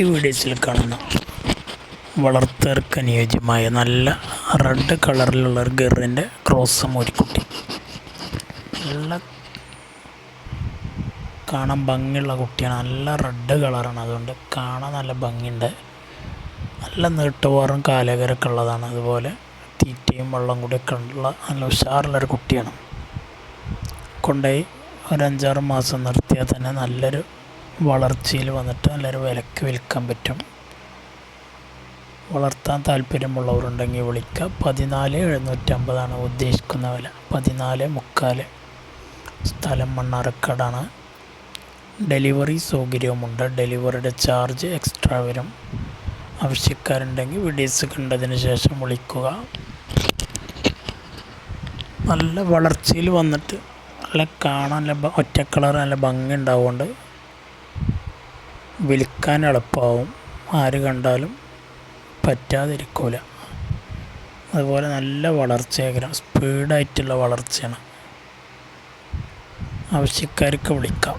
ഈ വീഡിയോസിൽ കാണുന്ന വളർത്തുകാർക്ക് അനുയോജ്യമായ നല്ല റെഡ് കളറിലുള്ള ഒരു ഗറിൻ്റെ ക്രോസ് മോരിക്കുട്ടി. നല്ല കാണാൻ ഭംഗിയുള്ള കുട്ടിയാണ്. നല്ല റെഡ് കളറാണ്, അതുകൊണ്ട് കാണാൻ നല്ല ഭംഗിയുണ്ട്. നല്ല നീട്ടുവാറും കാലകരൊക്കെ ഉള്ളതാണ്. അതുപോലെ തീറ്റയും വെള്ളം കൂടിയൊക്കെ ഉള്ള നല്ല ഉഷാറുള്ളൊരു കുട്ടിയാണ്. കൊണ്ടുപോയി ഒരു 5-6 മാസം നിർത്തിയാൽ തന്നെ നല്ലൊരു വളർച്ചയിൽ വന്നിട്ട് നല്ലൊരു വിലക്ക് വിൽക്കാൻ പറ്റും. വളർത്താൻ താല്പര്യമുള്ളവരുണ്ടെങ്കിൽ വിളിക്കുക. 14,750 ഉദ്ദേശിക്കുന്ന വില. 14,300. സ്ഥലം മണ്ണാർക്കാടാണ്. ഡെലിവറി സൗകര്യവുമുണ്ട്. ഡെലിവറിയുടെ ചാർജ് എക്സ്ട്രാ വരും. ആവശ്യക്കാരുണ്ടെങ്കിൽ വീഡിയോസ് കണ്ടതിന് ശേഷം വിളിക്കുക. നല്ല വളർച്ചയിൽ വന്നിട്ട് നല്ല കാണാൻ നല്ല ഒറ്റ കളർ നല്ല ഭംഗി ഉണ്ടാവുകൊണ്ട് വിൽക്കാൻ എളുപ്പമാവും. ആര് കണ്ടാലും പറ്റാതിരിക്കില്ല. അതുപോലെ നല്ല വളർച്ചയാകും, സ്പീഡായിട്ടുള്ള വളർച്ചയാണ്. ആവശ്യക്കാർക്ക് വിളിക്കാം.